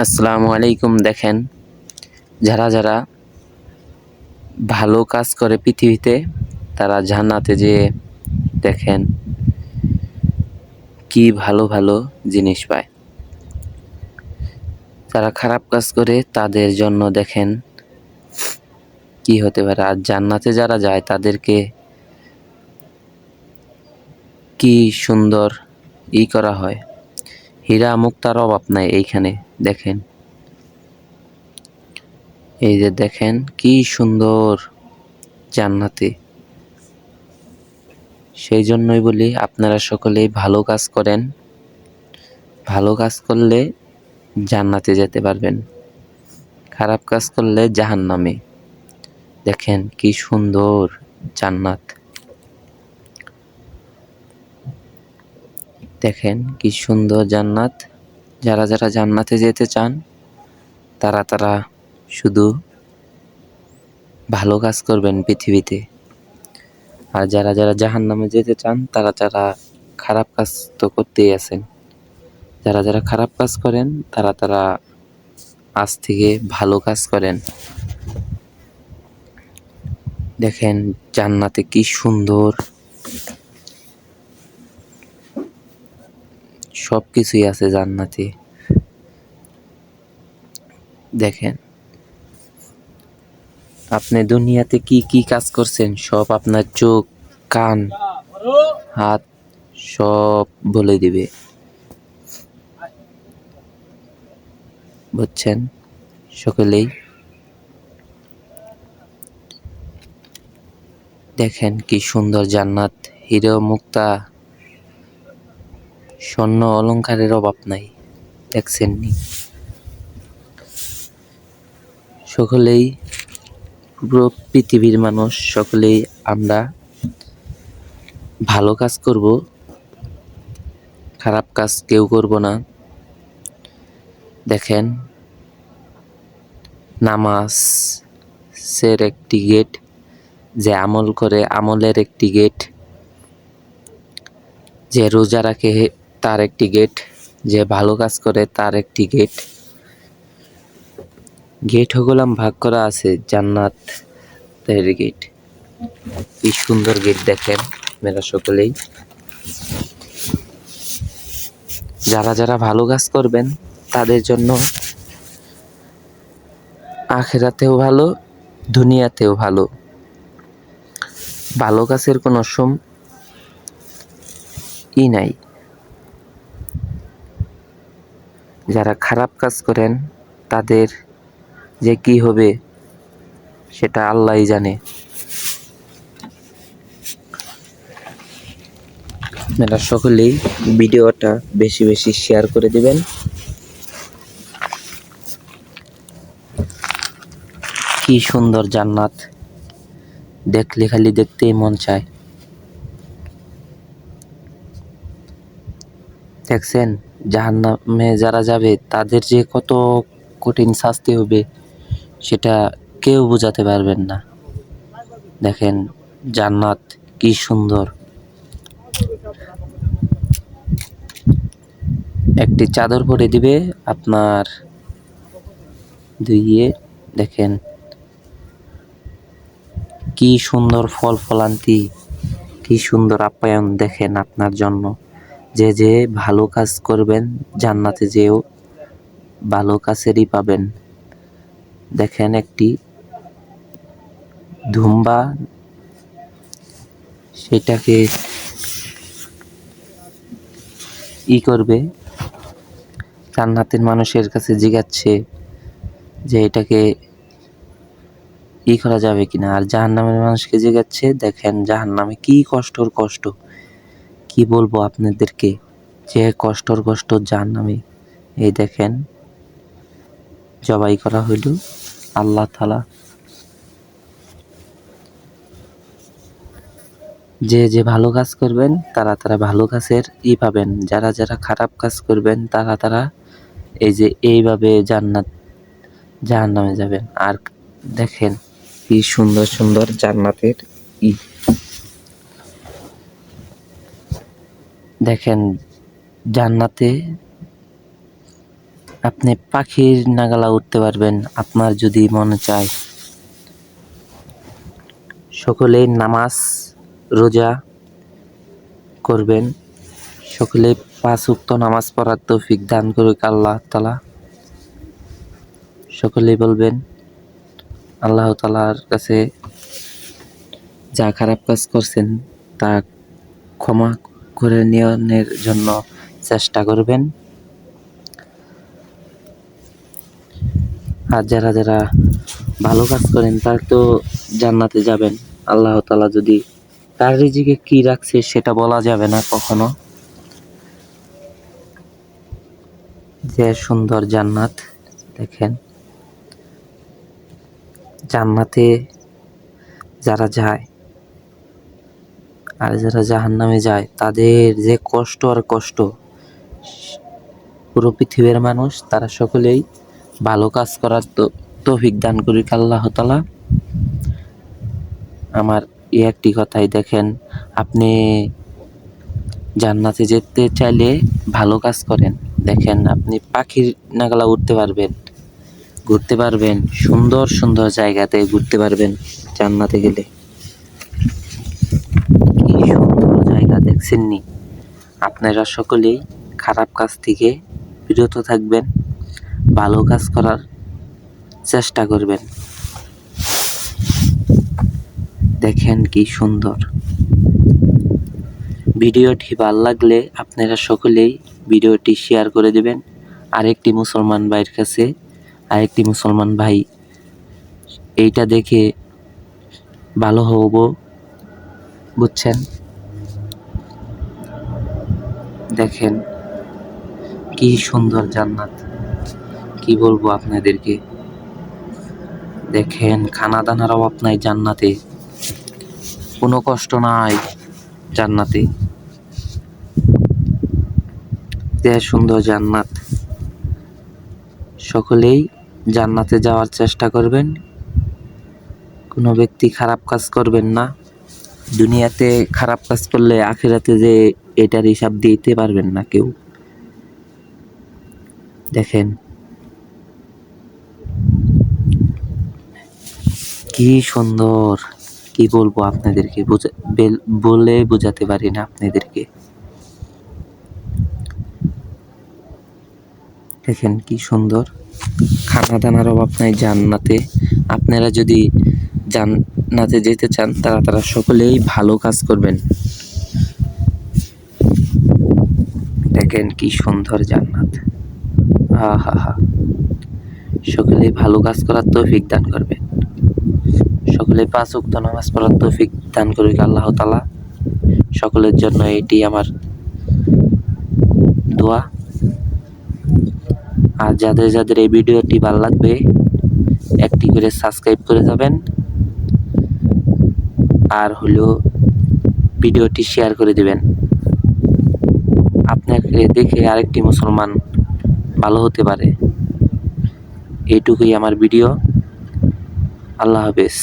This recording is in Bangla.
আসসালামু আলাইকুম। দেখেন, যারা যারা ভালো কাজ করে পৃথিবীতে, তারা জান্নাতে যেয়ে দেখেন কি ভালো ভালো জিনিস পায়। যারা খারাপ কাজ করে তাদের জন্য দেখেন কি হতে পারে। আর জান্নাতে যারা যায় তাদেরকে কি সুন্দর করা হয়। হীরা মুক্তার অভাব নাই এইখানে। দেখেন, এই যে দেখেন কি সুন্দর জান্নাতে। সেই জন্যই বলি, আপনারা সকলেই ভালো কাজ করেন। ভালো কাজ করলে জান্নাতে যেতে পারবেন, খারাপ কাজ করলে জাহান্নামে। দেখেন কি সুন্দর জান্নাত। দেখেন কি সুন্দর জান্নাত। যারা যারা জান্নাতে যেতে চান তারা শুধু ভালো কাজ করবেন পৃথিবীতে। আর যারা যারা জাহান্নামে যেতে চান তারা খারাপ কাজ তো করতেই আছেন। যারা যারা খারাপ কাজ করেন তারা আজ থেকে ভালো কাজ করেন। দেখেন জান্নাতে কি সুন্দর সবকিছুই আছে জান্নাতে। দেখেন, আপনি দুনিয়াতে কি কি কাজ করছেন সব আপনার চোখ, কান, হাত সব বলে দিবে, বুঝছেন? সকলেই দেখেন কি সুন্দর জান্নাত। হীরা মুক্তা স্বর্ণ অলংকারের অভাব নাই। দেখছেন নি? সকলেই, পুরো পৃথিবীর মানুষ সকলেই আমরা ভালো কাজ করব, খারাপ কাজ কেউ করব না। দেখেন, নামাজের একটি গেট, যে আমল করে আমলের একটি গেট, যে রোজা রাখে তার একটি গেট, যে ভালো কাজ করে তার একটি গেট। গেট হগুলাম ভাগ করা আছে জান্নাতের গেট। কি সুন্দর গেট দেখেন মেরা সকলেই। যারা যারা ভালো কাজ করবেন তাদের জন্য আখিরাতেও ভালো, দুনিয়াতেও ভালো। ভালো কাজের কোনো নাই। যারা খারাপ কাজ করেন তাদের যে কি হবে সেটা আল্লাহই জানে। আপনারা সকলেই ভিডিওটা বেশি বেশি শেয়ার করে দিবেন। কি সুন্দর জান্নাত, দেখলে খালি দেখতেই মন চায়। দেখছেন, জাহান্নামে যারা যাবে তাদের যে কত কঠিন শাস্তি হবে সেটা কেউ বোঝাতে পারবেন না। দেখেন জান্নাত কি সুন্দর। একটি চাদর পরে দিবে আপনার দিয়ে। দেখেন কি সুন্দর ফল ফলান্তি, কি সুন্দর আপ্যায়ন দেখেন আপনার জন্য। যে যে ভালো কাজ করবেন জান্নাতে যেও ভালো কাজেরই পাবেন। দেখেন একটি ধুম্বা, সেটাকে করবে, জান্নাতের মানুষের কাছে জিজ্ঞাসছে যে এটাকে করা যাবে কিনা। আর জাহান্নামের মানুষকে জিজ্ঞাসছে। দেখেন জাহান্নামে কি কষ্টর কষ্ট, কি বলবো আপনাদেরকে, যে কষ্টর কষ্ট জাহান্নামে। এই দেখেন জবাই করা হইল আল্লাহ তাআলা। যে যে ভালো কাজ করবেন তারা ভালো কাজের পাবেন। যারা যারা খারাপ কাজ করবেন তারা এই যে এইভাবে জাহান্নামে যাবেন। আর দেখেন কি সুন্দর সুন্দর জান্নাতের দেখেন জান্নাতে আপনি পাখির নাগালা উঠতে পারবেন আপনার যদি মনে চায়। সকলেই নামাজ রোজা করবেন, সকলে 5 ওয়াক্ত নামাজ পড়ার তৌফিক দান করুক আল্লাহ তাআলা। সকলেই বলবেন আল্লাহ তাআলার কাছে যা খারাপ কাজ করছেন তা ক্ষমা করে নেওয়ার জন্য চেষ্টা করবেন। আর যারা যারা ভালো কাজ করেন তারা তো জান্নাতে যাবেন। আল্লাহ তাআলা যদি তার রিজিকে কি রাখছে সেটা বলা যাবে না কখনো। যে সুন্দর জান্নাত দেখেন, জান্নাতে যারা যায় আর যারা জাহান্নামে যায় তাদের যে কষ্ট আর কষ্ট, পুরো পৃথিবীর মানুষ তারা সকলেই ভালো কাজ করার তৌফিক দান করুক আল্লাহ তাআলা। আমার একটি কথাই, দেখেন আপনি জান্নাতে যেতে চাইলে ভালো কাজ করেন। দেখেন আপনি পাখির নাগালা উঠতে পারবেন, ঘুরতে পারবেন, সুন্দর সুন্দর জায়গাতে ঘুরতে পারবেন জান্নাতে গেলে। কি সুন্দর জায়গা দেখছেন নি? আপনারা সকলেই খারাপ কাজ থেকে বিরত থাকবেন, ভালো কাজ করার চেষ্টা করবেন। দেখেন কি সুন্দর। ভিডিওটি ভালো লাগলে আপনারা সকলেই ভিডিওটি শেয়ার করে দেবেন আরেকটি মুসলমান ভাইয়ের কাছে। আরেকটি মুসলমান ভাই এইটা দেখে ভালো হব, বুঝছেন? দেখেন কি সুন্দর জান্নাত, কি বলবো আপনাদেরকে। দেখেন খানা দানার অভাব নাই জান্নাতে, কোনো কষ্ট নাই জান্নাতে। যে সুন্দর জান্নাত, সকলেই জান্নাতে যাওয়ার চেষ্টা করবেন। কোনো ব্যক্তি খারাপ কাজ করবেন না। দুনিয়াতে খারাপ কাজ করলে আখিরাতে যে এটার হিসাব দিতে পারবেন না কেউ। দেখেন কি সুন্দর, কি বলবো আপনাদেরকে, বলে বোঝাতে পারি না আপনাদেরকে। দেখেন কি সুন্দর, খানা দানার অভাব নাই জান্নাতে। আপনারা যদি জান্নাতে যেতে চান তারা সকলেই ভালো কাজ করবেন। দেখেন কি সুন্দর জান্নাত, আহা, সকলেই ভালো কাজ করার তৌফিক দান করবেন। সকলে 5 ওয়াক্ত নামাজ পড়ার তৌফিক দান করুক আল্লাহ তাআলা। সকলের জন্য এটি আমার দোয়া। আর যাদের যাদের এই ভিডিওটি ভালো লাগবে একটি করে সাবস্ক্রাইব করে যাবেন, আর হলো ভিডিওটি শেয়ার করে দিবেন। আপনাকে দেখে আরেকটি মুসলমান ভালো হতে পারে। এইটুকুই আমার ভিডিও। আল্লাহ হাফেজ।